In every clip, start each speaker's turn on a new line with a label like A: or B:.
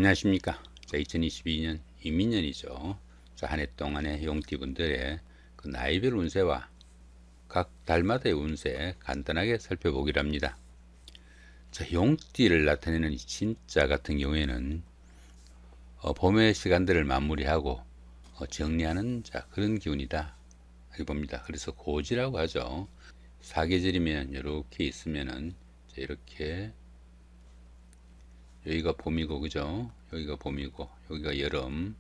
A: 안녕하십니까. 자, 2022년 이민년이죠. 자, 한 해 동안의 용띠분들의 그 나이별 운세와 각 달마다의 운세 간단하게 살펴보기로 합니다. 자, 용띠를 나타내는 이 진짜 같은 경우에는 봄의 시간들을 마무리하고 정리하는 그런 기운이다 이렇게 봅니다. 그래서 고지라고 하죠. 사계절이면 이렇게 있으면은 이렇게 여기가 봄이고, 그죠? 여기가 봄이고, 여기가 여름,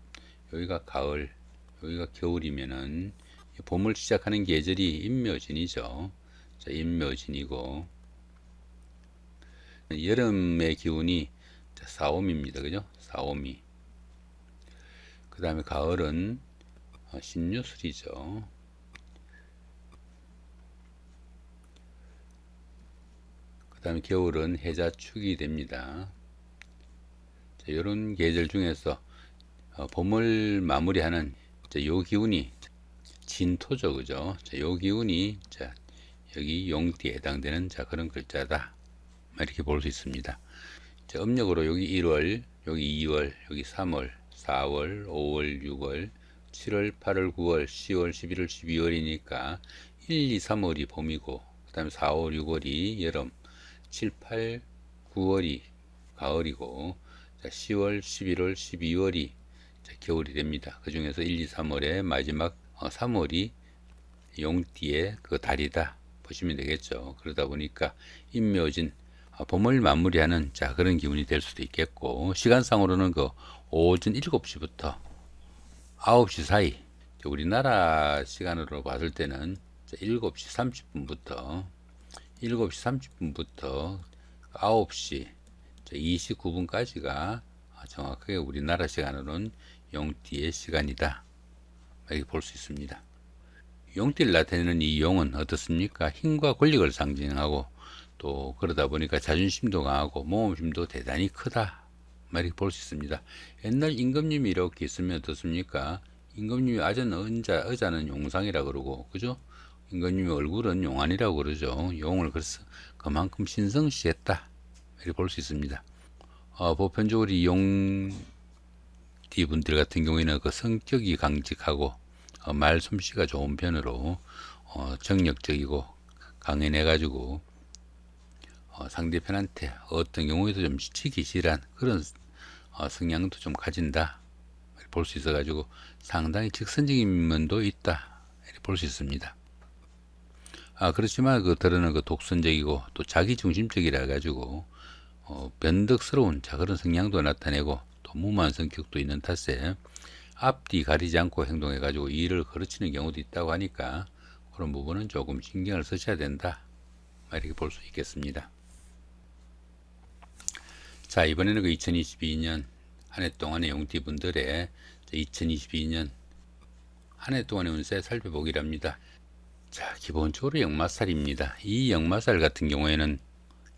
A: 여기가 가을, 여기가 겨울이면은 봄을 시작하는 계절이 임묘진이죠. 자, 임묘진이고, 여름의 기운이 사오미입니다. 그죠? 사오미. 그 다음에 가을은 신유술이죠. 그 다음에 겨울은 해자축이 됩니다. 이런 계절 중에서 봄을 마무리하는 요 기운이 진토죠. 그죠? 요 기운이 여기 용띠에 해당되는 그런 글자다 이렇게 볼 수 있습니다. 음력으로 여기 1월, 여기 2월, 여기 3월, 4월, 5월, 6월, 7월, 8월, 9월, 10월, 11월, 12월이니까 1, 2, 3월이 봄이고, 그 다음에 4, 5, 6월이 여름, 7, 8, 9월이 가을이고, 10월, 11월, 12월이 겨울이 됩니다. 그 중에서 1, 2, 3월의 마지막 3월이 용띠의 그 달이다 보시면 되겠죠. 그러다 보니까 임묘진 봄을 마무리하는 그런 기운이 될 수도 있겠고, 시간상으로는 그 오전 7시부터 9시 사이, 우리나라 시간으로 봤을 때는 7시 30분부터 9시 29분까지가 정확하게 우리나라 시간으로는 용띠의 시간이다 이렇게 볼 수 있습니다. 용띠를 나타내는 이 용은 어떻습니까? 힘과 권력을 상징하고, 또 그러다 보니까 자존심도 강하고 모험심도 대단히 크다 이렇게 볼 수 있습니다. 옛날 임금님이 이렇게 있으면 어떻습니까? 임금님이 아전 의자는 용상이라 그러고, 그죠? 임금님의 얼굴은 용안이라고 그러죠. 용을 그래서 그만큼 신성시했다 이렇게 볼 수 있습니다. 보편적으로 이 용띠 분들 같은 경우에는 그 성격이 강직하고 말솜씨가 좋은 편으로 정력적이고 강인해 가지고 상대편한테 어떤 경우에도 좀 지치기 싫어한 그런 성향도 좀 가진다 볼 수 있어 가지고 상당히 직선적인 면도 있다 이렇게 볼 수 있습니다. 그렇지만 그들은 독선적이고 또 자기중심적이라 가지고 변덕스러운 그런 성향도 나타내고 또 무모한 성격도 있는 탓에 앞뒤 가리지 않고 행동해 가지고 일을 거르치는 경우도 있다고 하니까 그런 부분은 조금 신경을 쓰셔야 된다 이렇게 볼 수 있겠습니다. 자, 이번에는 2022년 한 해 동안의 용띠 분들의 2022년 한 해 동안의 운세 살펴보기로 합니다. 자, 기본적으로 역마살입니다. 이 역마살 같은 경우에는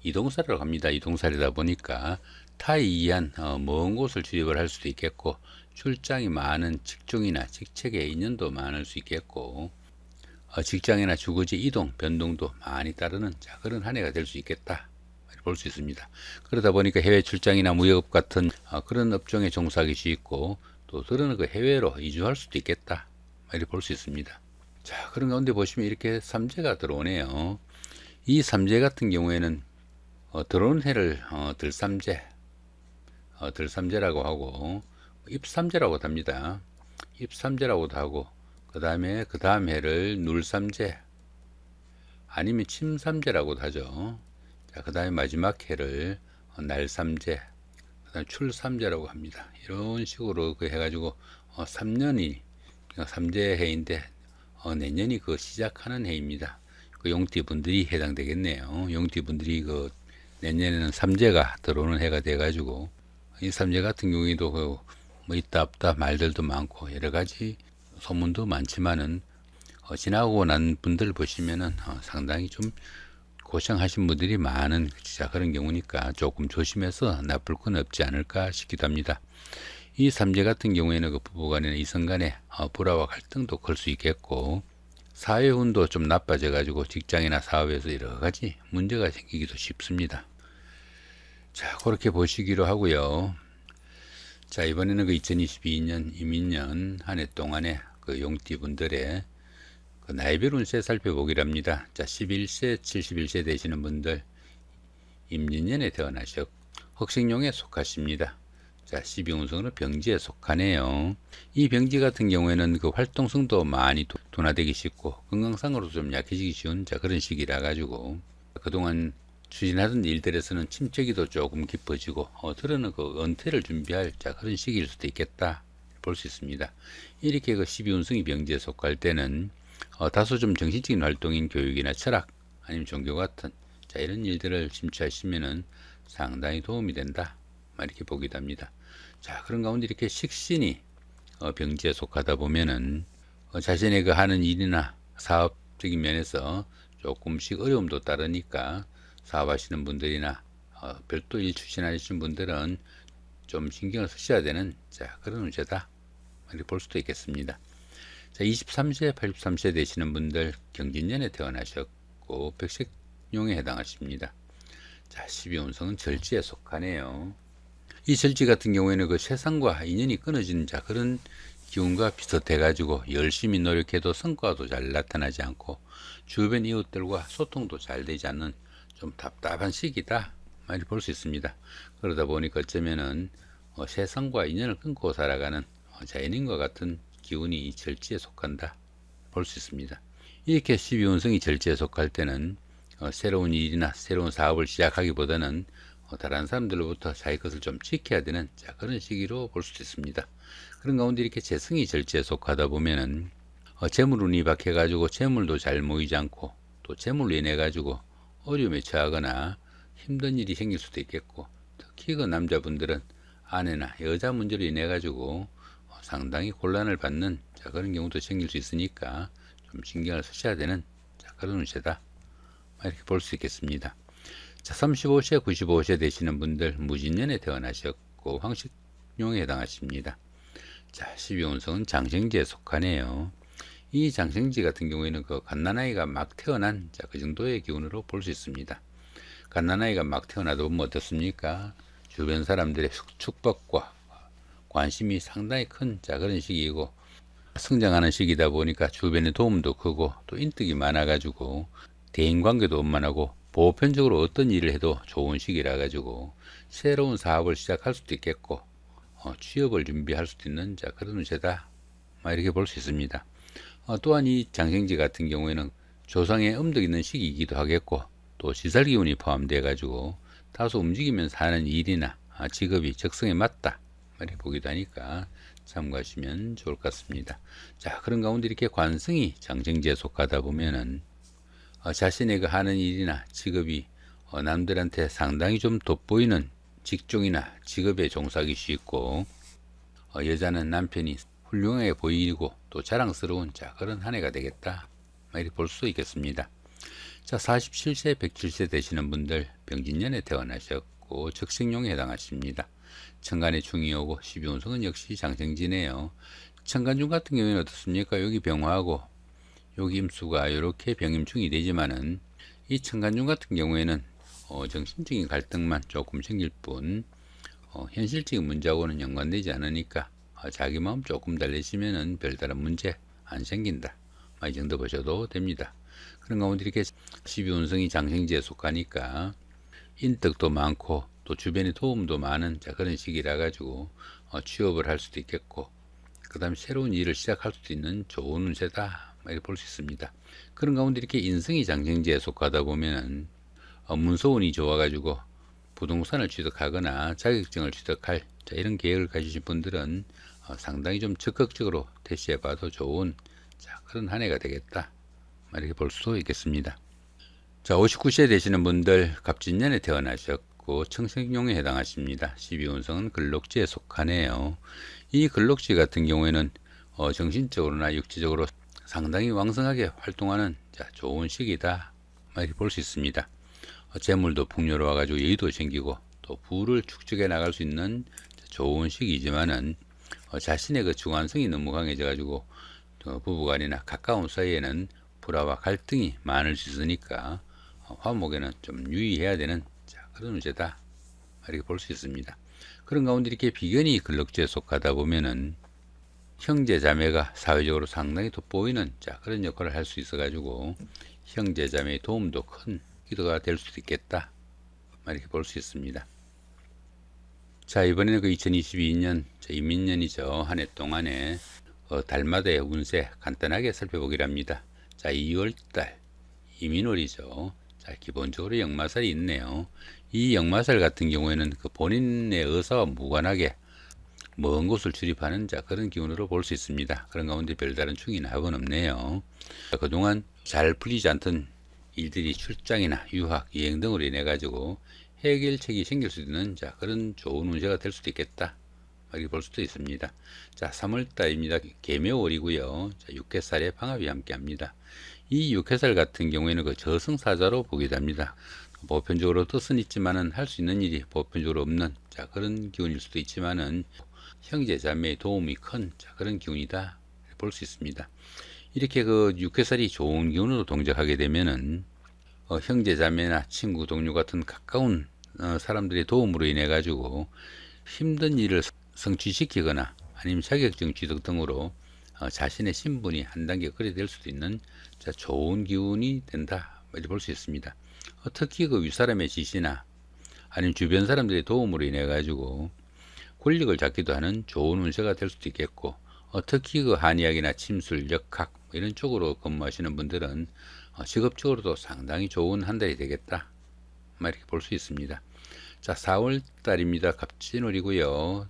A: 이동살이라고 합니다. 이동살이다 보니까 타에 의한 먼 곳을 출입을 할 수도 있겠고, 출장이 많은 직종이나 직책의 인연도 많을 수 있겠고, 직장이나 주거지 이동, 변동도 많이 따르는 그런 한 해가 될 수 있겠다 볼 수 있습니다. 그러다 보니까 해외 출장이나 무역업 같은 그런 업종에 종사하기 쉽고, 또 들은 해외로 이주할 수도 있겠다 이렇게 볼 수 있습니다. 자, 그런 가운데 보시면 이렇게 삼재가 들어오네요. 이 삼재 같은 경우에는 들어오는 해를 들삼재라고 하고 입삼재라고도 합니다. 입삼재라고도 하고, 그 다음 해를 눌삼재 아니면 침삼재라고도 하죠. 자, 그 다음에 마지막 해를 날삼재, 그 다음에 출삼재라고 합니다. 이런 식으로 해가지고 3년이 삼재 해인데 내년이 시작하는 해입니다. 용띠 분들이 해당되겠네요. 용띠 분들이 내년에는 삼재가 들어오는 해가 돼가지고, 이 삼재 같은 경우에도 뭐 있다 없다 말들도 많고 여러 가지 소문도 많지만은 지나고 난 분들 보시면은 상당히 좀 고생하신 분들이 많은 그런 경우니까 조금 조심해서 나쁠 건 없지 않을까 싶기도 합니다. 이 삼재 같은 경우에는 부부간이나 이성간에 불화와 갈등도 클 수 있겠고, 사회운도 좀 나빠져 가지고 직장이나 사업에서 여러 가지 문제가 생기기도 쉽습니다. 자, 그렇게 보시기로 하고요. 자, 이번에는 그 2022년 이민년 한 해 동안의 그 용띠분들의 그 나이별 운세 살펴보기랍니다. 자, 11세, 71세 되시는 분들 임진년에 태어나셨 흑식룡에 속하십니다. 자, 12운성으로 병지에 속하네요. 이 병지 같은 경우에는 그 활동성도 많이 둔화되기 쉽고 건강상으로 좀 약해지기 쉬운 자 그런 시기라 가지고 그동안 추진하던 일들에서는 침체기도 조금 깊어지고 들어는 그 은퇴를 준비할 자 그런 시기일 수도 있겠다 볼 수 있습니다. 이렇게 그 12운성이 병지에 속할 때는 다소 좀 정신적인 활동인 교육이나 철학 아니면 종교 같은 자 이런 일들을 심취하시면은 상당히 도움이 된다 이렇게 보기도 합니다. 자, 그런 가운데 이렇게 식신이 병지에 속하다 보면은 자신의 그 하는 일이나 사업적인 면에서 조금씩 어려움도 따르니까 사업하시는 분들이나 별도 일 추진하시는 분들은 좀 신경을 쓰셔야 되는 자 그런 운세다 이렇게 볼 수도 있겠습니다. 자, 23세, 83세 되시는 분들 경진년에 태어나셨고 백색용에 해당하십니다. 자, 12운성은 절지에 속하네요. 이 절지 같은 경우에는 그 세상과 인연이 끊어진 자 그런 기운과 비슷해 가지고 열심히 노력해도 성과도 잘 나타나지 않고 주변 이웃들과 소통도 잘 되지 않는 좀 답답한 시기다 많이 볼 수 있습니다. 그러다 보니까 어쩌면은 세상과 인연을 끊고 살아가는 자연인과 같은 기운이 이 절지에 속한다 볼 수 있습니다. 이렇게 12운성이 절지에 속할 때는 새로운 일이나 새로운 사업을 시작하기보다는 다른 사람들로부터 자기 것을 좀 지켜야 되는 자 그런 시기로 볼 수도 있습니다. 그런 가운데 이렇게 재성이 절지에 속하다 보면은 재물운이 박해 가지고 재물도 잘 모이지 않고 또 재물로 인해 가지고 어려움에 처하거나 힘든 일이 생길 수도 있겠고 특히 그 남자분들은 아내나 여자 문제로 인해 가지고 상당히 곤란을 받는 자 그런 경우도 생길 수 있으니까 좀 신경을 쓰셔야 되는 자 그런 운세다 이렇게 볼 수 있겠습니다. 자, 35세, 95세 되시는 분들 무진년에 태어나셨고 황식룡에 해당하십니다. 자, 12운성은 장생지에 속하네요. 이 장생지 같은 경우에는 그 갓난아이가 막 태어난 자, 그 정도의 기운으로 볼 수 있습니다. 갓난아이가 막 태어나다 보면 어떻습니까? 주변 사람들의 축복과 관심이 상당히 큰 자, 그런 시기이고 성장하는 시기다 보니까 주변의 도움도 크고 또 인덕이 많아가지고 대인관계도 원만하고 보편적으로 어떤 일을 해도 좋은 시기라 가지고 새로운 사업을 시작할 수도 있겠고 취업을 준비할 수도 있는 자 그런 운세다 이렇게 볼 수 있습니다. 또한 이 장생지 같은 경우에는 조상의 음덕 있는 시기이기도 하겠고 또 시설기운이 포함되어 가지고 다소 움직이면서 하는 일이나 직업이 적성에 맞다 이렇게 보기도 하니까 참고하시면 좋을 것 같습니다. 자, 그런 가운데 이렇게 관성이 장생지에 속하다 보면은 자신의 그 하는 일이나 직업이 남들한테 상당히 좀 돋보이는 직종이나 직업에 종사하기 쉽고 여자는 남편이 훌륭하게 보이고 또 자랑스러운 자 그런 한 해가 되겠다 이렇게 볼 수 있겠습니다. 자, 47세, 107세 되시는 분들 병진년에 태어나셨고 적생용에 해당하십니다. 천간에 중이 오고 12운성은 역시 장생지네요. 천간중 같은 경우에는 어떻습니까? 여기 병화하고 여기 임수가 이렇게 병임충이 되지만은 이 천간중 같은 경우에는 정신적인 갈등만 조금 생길 뿐 현실적인 문제하고는 연관되지 않으니까 자기 마음 조금 달래시면은 별다른 문제 안 생긴다 이 정도 보셔도 됩니다. 그런 가운데 이렇게 12운성이 장생지에 속하니까 인덕도 많고 또 주변에 도움도 많은 자 그런 시기라 가지고 취업을 할 수도 있겠고 그 다음에 새로운 일을 시작할 수도 있는 좋은 운세다 이렇게 볼 수 있습니다. 그런 가운데 이렇게 인성이 장생지에 속하다 보면은 문서운이 좋아가지고 부동산을 취득하거나 자격증을 취득할 자 이런 계획을 가지신 분들은 상당히 좀 적극적으로 대시해봐도 좋은 자 그런 한 해가 되겠다 이렇게 볼 수 있겠습니다. 자, 59세 되시는 분들 갑진년에 태어나셨고 청생용에 해당하십니다. 12운성은 근록지에 속하네요. 이 근록지 같은 경우에는 정신적으로나 육체적으로 상당히 왕성하게 활동하는 자, 좋은 시기다 이렇게 볼 수 있습니다. 재물도 풍요로워 가지고 여유도 생기고 또 부를 축적해 나갈 수 있는 좋은 시기지만은 자신의 그 주관성이 너무 강해져 가지고 부부간이나 가까운 사이에는 불화와 갈등이 많을 수 있으니까 화목에는 좀 유의해야 되는 자, 그런 문제다 이렇게 볼 수 있습니다. 그런 가운데 이렇게 비견이 근력주에 속하다 보면은 형제 자매가 사회적으로 상당히 돋보이는 그런 역할을 할 수 있어 가지고 형제 자매의 도움도 큰 기도가 될 수도 있겠다, 이렇게 볼 수 있습니다. 자, 이번에는 그 2022년 이민년이죠. 한 해 동안에 달마다의 운세 간단하게 살펴보기로 합니다. 자, 2월달 이민월이죠. 자, 기본적으로 역마살이 있네요. 이 역마살 같은 경우에는 그 본인의 의사와 무관하게 먼 곳을 출입하는 그런 기운으로 볼 수 있습니다. 그런 가운데 별다른 충이나 합은 없네요. 그동안 잘 풀리지 않던 일들이 출장이나 유학, 여행 등으로 인해 가지고 해결책이 생길 수 있는 그런 좋은 운세가 될 수도 있겠다, 이렇게 볼 수도 있습니다. 자, 3월달입니다. 개묘월이고요. 자, 육해살에 방합이 함께합니다. 이 육해살 같은 경우에는 그 저승사자로 보기도 합니다. 보편적으로 뜻은 있지만은 할 수 있는 일이 보편적으로 없는 그런 기운일 수도 있지만은 형제 자매의 도움이 큰 그런 기운이다 볼 수 있습니다. 이렇게 그 육해살이 좋은 기운으로 동작하게 되면은 형제 자매나 친구 동료 같은 가까운 사람들의 도움으로 인해 가지고 힘든 일을 성취시키거나 아니면 자격증 취득 등으로 자신의 신분이 한 단계 업그레이드 될 수도 있는 좋은 기운이 된다, 이렇게 볼 수 있습니다. 특히 그 윗사람의 지시나 아니면 주변 사람들의 도움으로 인해 가지고 권력을 잡기도 하는 좋은 운세가 될 수도 있겠고, 특히 그 한의학이나 침술, 역학 이런 쪽으로 근무하시는 분들은 직업적으로도 상당히 좋은 한 달이 되겠다, 이렇게 볼 수 있습니다. 자, 4월 달입니다. 갑진월이고요.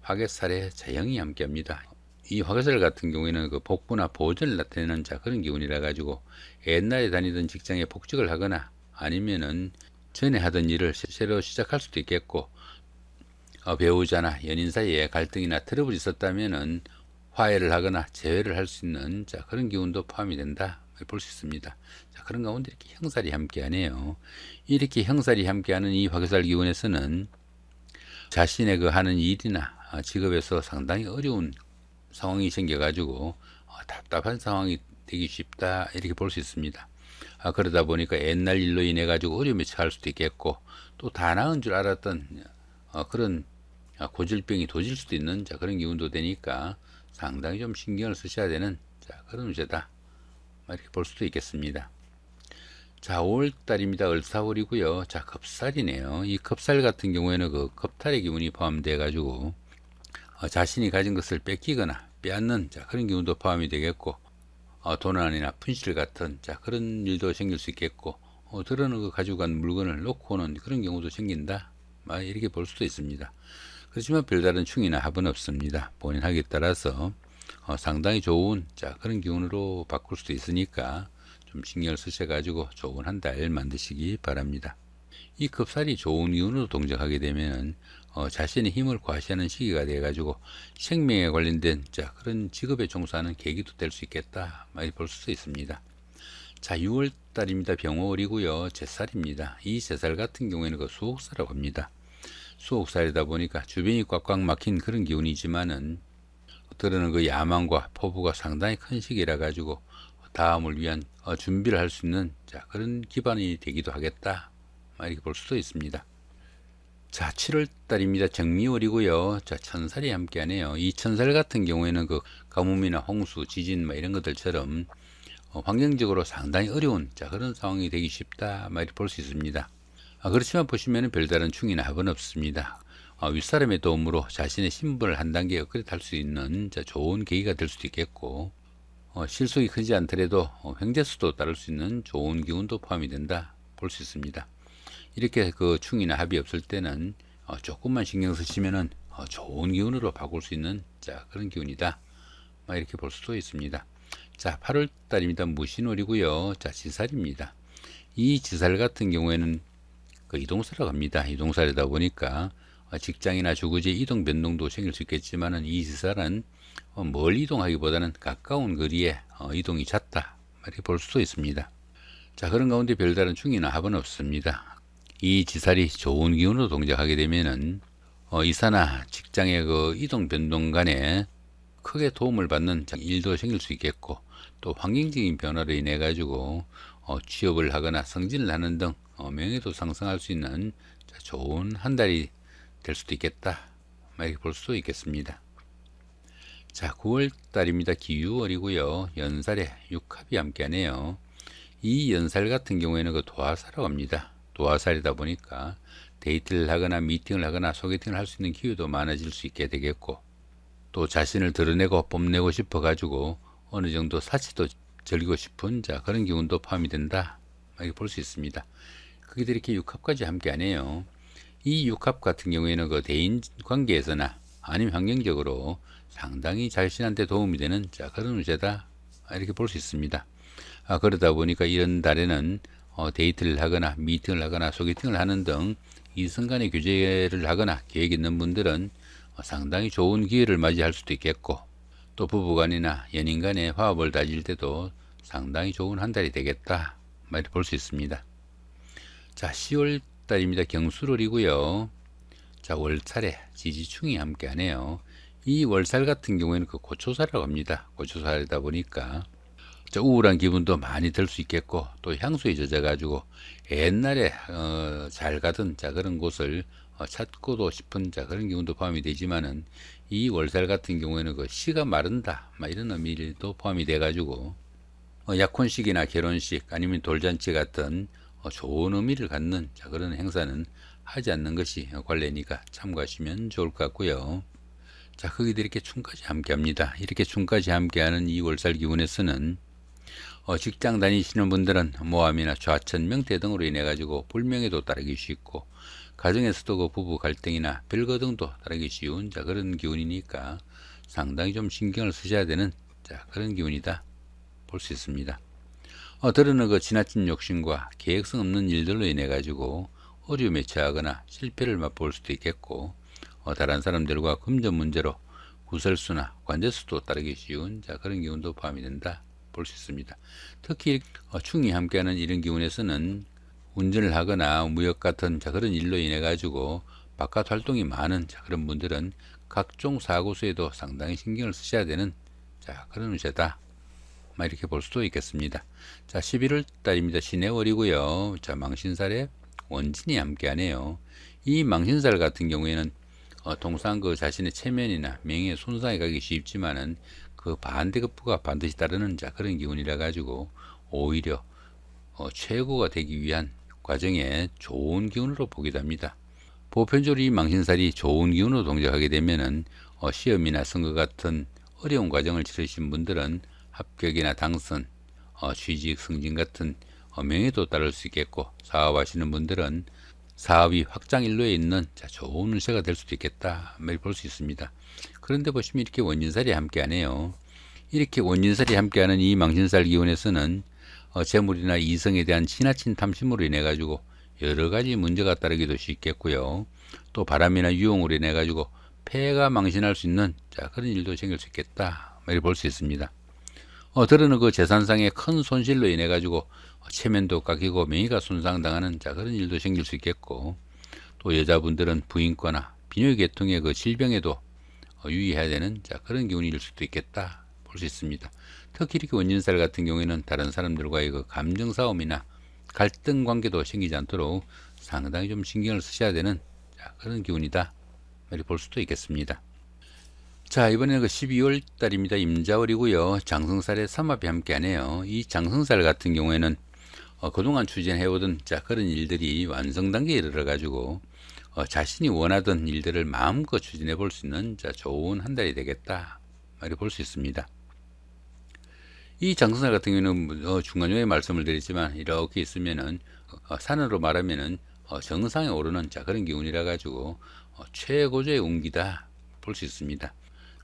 A: 화개살에 자영이 함께합니다. 이 화개살 같은 경우에는 그 복부나 보존을 나타내는 그런 기운이라 가지고 옛날에 다니던 직장에 복직을 하거나 아니면은 전에 하던 일을 새로 시작할 수도 있겠고, 배우자나 연인 사이에 갈등이나 트러블이 있었다면은 화해를 하거나 재회를 할 수 있는 그런 기운도 포함이 된다, 볼 수 있습니다. 자, 그런 가운데 이렇게 형살이 함께하네요. 이렇게 형살이 함께하는 이 화개살 기운에서는 자신의 그 하는 일이나 직업에서 상당히 어려운 상황이 생겨가지고 답답한 상황이 되기 쉽다, 이렇게 볼 수 있습니다. 그러다 보니까 옛날 일로 인해 가지고 어려움에 처할 수도 있겠고, 또 다 나은 줄 알았던 그런 고질병이 도질 수도 있는 그런 기운도 되니까 상당히 좀 신경을 쓰셔야 되는 그런 운세다, 이렇게 볼 수도 있겠습니다. 자, 5월달입니다. 을사월이고요. 자, 겁살이네요. 이 겁살 같은 경우에는 그 겁탈의 기운이 포함되어 가지고 자신이 가진 것을 뺏기거나 빼앗는 그런 기운도 포함이 되겠고, 도난이나 분실 같은 그런 일도 생길 수 있겠고, 들어는 그 가지고 간 물건을 놓고 오는 그런 경우도 생긴다, 이렇게 볼 수도 있습니다. 그렇지만 별다른 충이나 합은 없습니다. 본인 하기에 따라서 상당히 좋은 그런 기운으로 바꿀 수도 있으니까 좀 신경을 쓰셔 가지고 좋은 한 달 만드시기 바랍니다. 이 겁살이 좋은 기운으로 동작하게 되면 자신의 힘을 과시하는 시기가 돼 가지고 생명에 관련된 그런 직업에 종사하는 계기도 될 수 있겠다, 많이 볼 수 있습니다. 자, 6월 달입니다. 병월이고요. 제살입니다. 이 제살 같은 경우에는 그 수옥살이라고 합니다. 수옥살이다 보니까 주변이 꽉꽉 막힌 그런 기운이지만은 들어는 그 야망과 포부가 상당히 큰 시기라 가지고 다음을 위한 준비를 할 수 있는 그런 기반이 되기도 하겠다, 이렇게 볼 수도 있습니다. 자, 7월 달입니다. 정미월이고요. 자, 천살이 함께하네요. 이 천살 같은 경우에는 그 가뭄이나 홍수, 지진 이런 것들처럼 환경적으로 상당히 어려운 그런 상황이 되기 쉽다, 이렇게 볼 수 있습니다. 그렇지만 보시면은 별다른 충이나 합은 없습니다. 윗사람의 도움으로 자신의 신분을 한 단계 업그레이드 할 수 있는 좋은 계기가 될 수도 있겠고, 실속이 크지 않더라도 횡재수도 따를 수 있는 좋은 기운도 포함이 된다, 볼 수 있습니다. 이렇게 그 충이나 합이 없을 때는 조금만 신경 쓰시면은 좋은 기운으로 바꿀 수 있는 그런 기운이다, 이렇게 볼 수도 있습니다. 자, 8월 달입니다. 무신월이고요. 자, 지살입니다. 이 지살 같은 경우에는 그 이동사라고 합니다. 이동사이다 보니까 직장이나 주거지 이동 변동도 생길 수 있겠지만은 이 지살은 멀리 이동하기보다는 가까운 거리에 이동이 잦다, 이렇게 볼 수도 있습니다. 자, 그런 가운데 별다른 충이나 합은 없습니다. 이 지살이 좋은 기운으로 동작하게 되면은 이사나 직장의 그 이동 변동 간에 크게 도움을 받는 일도 생길 수 있겠고, 또 환경적인 변화로 인해 가지고 취업을 하거나 승진을 하는 등 명예도 상승할 수 있는 좋은 한 달이 될 수도 있겠다. 이렇게 볼 수도 있겠습니다. 자, 9월 달입니다. 기유월이고요. 연살에 육합이 함께하네요. 이 연살 같은 경우에는 그 도화살이라고 합니다. 도화살이다 보니까 데이트를 하거나 미팅을 하거나 소개팅을 할 수 있는 기회도 많아질 수 있게 되겠고, 또 자신을 드러내고 뽐내고 싶어 가지고 어느 정도 사치도 즐기고 싶은 그런 기운도 포함이 된다. 이렇게 볼 수 있습니다. 그게 이렇게 육합까지 함께하네요. 이 육합 같은 경우에는 그 대인 관계에서나 아니면 환경적으로 상당히 자신한테 도움이 되는 그런 운세다. 이렇게 볼 수 있습니다. 그러다 보니까 이런 달에는 데이트를 하거나 미팅을 하거나 소개팅을 하는 등 이성 간의 교제를 하거나 계획 있는 분들은 상당히 좋은 기회를 맞이할 수도 있겠고, 또 부부간이나 연인 간의 화합을 다질 때도 상당히 좋은 한 달이 되겠다. 이렇게 볼 수 있습니다. 자, 10월 달입니다. 경술월이고요. 자, 월살에 지지충이 함께 하네요. 이 월살 같은 경우에는 그 고초살이라고 합니다. 고초살이다 보니까 우울한 기분도 많이 들 수 있겠고, 또 향수에 젖어 가지고 옛날에 잘 가던 그런 곳을 찾고도 싶은 그런 기분도 포함이 되지만은, 이 월살 같은 경우에는 그 시가 마른다 이런 의미도 포함이 돼 가지고 약혼식이나 결혼식 아니면 돌잔치 같은 좋은 의미를 갖는 그런 행사는 하지 않는 것이 관례니까 참고하시면 좋을 것 같고요. 자, 거기도 이렇게 충까지 함께 합니다. 이렇게 충까지 함께하는 이 월살 기운에서는 직장 다니시는 분들은 모함이나 좌천, 명태 등으로 인해 가지고 불명예도 따르기 쉽고, 가정에서도 그 부부 갈등이나 별거 등도 따르기 쉬운 그런 기운이니까 상당히 좀 신경을 쓰셔야 되는 그런 기운이다 볼 수 있습니다. 드러는 그 지나친 욕심과 계획성 없는 일들로 인해 가지고 어려움에 처하거나 실패를 맛볼 수도 있겠고, 다른 사람들과 금전 문제로 구설수나 관제수도 따르기 쉬운 그런 기운도 포함이 된다 볼 수 있습니다. 특히 충이 함께하는 이런 기운에서는 운전을 하거나 무역 같은 그런 일로 인해 가지고 바깥 활동이 많은 그런 분들은 각종 사고수에도 상당히 신경을 쓰셔야 되는 그런 운세다. 이렇게 볼 수도 있겠습니다. 자, 11월 달입니다. 신해월이고요. 자, 망신살에 원진이 함께하네요. 이 망신살 같은 경우에는 통상 그 자신의 체면이나 명예에 손상이 가기 쉽지만은 그 반대급부가 반드시 따르는 그런 기운이라 가지고 오히려 최고가 되기 위한 과정에 좋은 기운으로 보기도 합니다. 보편적으로 이 망신살이 좋은 기운으로 동작하게 되면은 시험이나 선거 같은 어려운 과정을 치르신 분들은 합격이나 당선, 취직, 승진 같은 명예도 따를 수 있겠고, 사업하시는 분들은 사업이 확장 일로에 있는 좋은 운세가 될 수도 있겠다 볼 수 있습니다. 그런데 보시면 이렇게 원진살이 함께하네요. 이렇게 원진살이 함께하는 이 망신살 기운에서는 재물이나 이성에 대한 지나친 탐심으로 인해 가지고 여러 가지 문제가 따르기도 쉽겠고요. 또 바람이나 유용으로 인해 가지고 폐가 망신할 수 있는 그런 일도 생길 수 있겠다 이렇게 볼 수 있습니다. 들어는 그 재산상의 큰 손실로 인해 가지고 체면도 깎이고 명예가 손상당하는 그런 일도 생길 수 있겠고, 또 여자분들은 부인과나 비뇨 계통의 그 질병에도 유의해야 되는 그런 기운일 수도 있겠다 볼 수 있습니다. 특히 이렇게 원진살 같은 경우에는 다른 사람들과의 그 감정 싸움이나 갈등 관계도 생기지 않도록 상당히 좀 신경을 쓰셔야 되는 그런 기운이다 이렇게 볼 수도 있겠습니다. 자, 이번에는 그 12월 달입니다. 임자월이고요. 장성살에 삼합이 함께하네요. 이 장성살 같은 경우에는 그동안 추진해오던 그런 일들이 완성 단계에 이르러 가지고 자신이 원하던 일들을 마음껏 추진해 볼 수 있는 좋은 한 달이 되겠다 이렇게 볼 수 있습니다. 이 장성살 같은 경우는 중간중간에 말씀을 드렸지만 이렇게 있으면은 산으로 말하면은 정상에 오르는 그런 기운이라 가지고 최고조의 운기다 볼 수 있습니다.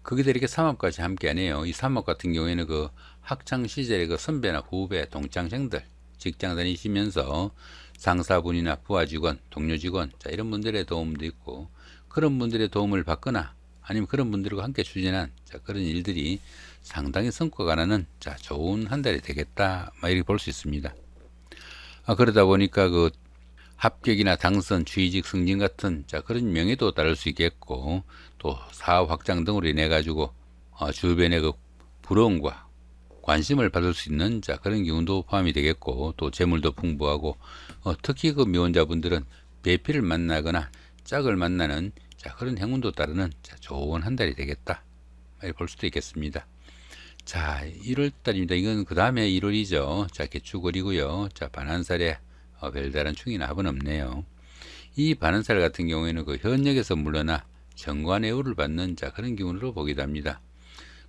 A: 거기다 이렇게 삼합까지 함께하네요. 이 삼합 같은 경우에는 그 학창 시절의 그 선배나 후배, 동창생들, 직장 다니시면서 상사분이나 부하 직원, 동료 직원, 이런 분들의 도움도 있고, 그런 분들의 도움을 받거나 아니면 그런 분들과 함께 추진한 그런 일들이 상당히 성과가 나는 좋은 한 달이 되겠다 이렇게 볼 수 있습니다. 그러다 보니까 그 합격이나 당선, 취직, 승진 같은 그런 명예도 따를 수 있겠고, 또 사업 확장 등으로 인해 가지고 주변의 그 부러움과 관심을 받을 수 있는 그런 기운도 포함이 되겠고, 또 재물도 풍부하고, 특히 그 미혼자분들은 배필을 만나거나 짝을 만나는 자, 그런 행운도 따르는 좋은 한 달이 되겠다 이렇게 볼 수도 있겠습니다. 자, 1월달입니다. 이건 그 다음에 1월이죠. 자, 개축월이고요. 자, 반환살에 별다른 충이나 합은 없네요. 이 반환살 같은 경우에는 그 현역에서 물러나 정관의 우를 받는 그런 기운으로 보기도 합니다.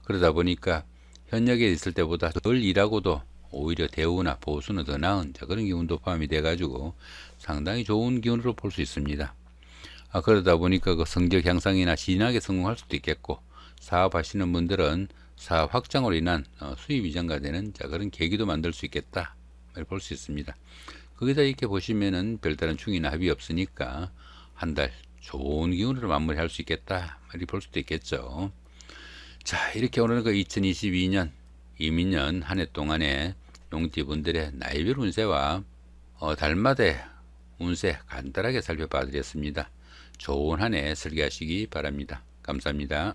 A: 그러다 보니까 현역에 있을 때보다 덜 일하고도 오히려 대우나 보수는 더 나은 그런 기운도 포함이 돼 가지고 상당히 좋은 기운으로 볼 수 있습니다. 그러다 보니까 그 성적 향상이나 진하게 성공할 수도 있겠고, 사업하시는 분들은 사업 확장으로 인한 수입이 증가되는 그런 계기도 만들 수 있겠다 볼 수 있습니다. 거기다 이렇게 보시면은 별다른 충이나 합이 없으니까 한 달 좋은 기운으로 마무리할 수 있겠다 이렇게 볼 수도 있겠죠. 자, 이렇게 오늘 그 2022년 이민년 한 해 동안에 용띠분들의 나이별 운세와 달마다의 운세 간단하게 살펴봐 드렸습니다. 좋은 한 해 설계하시기 바랍니다. 감사합니다.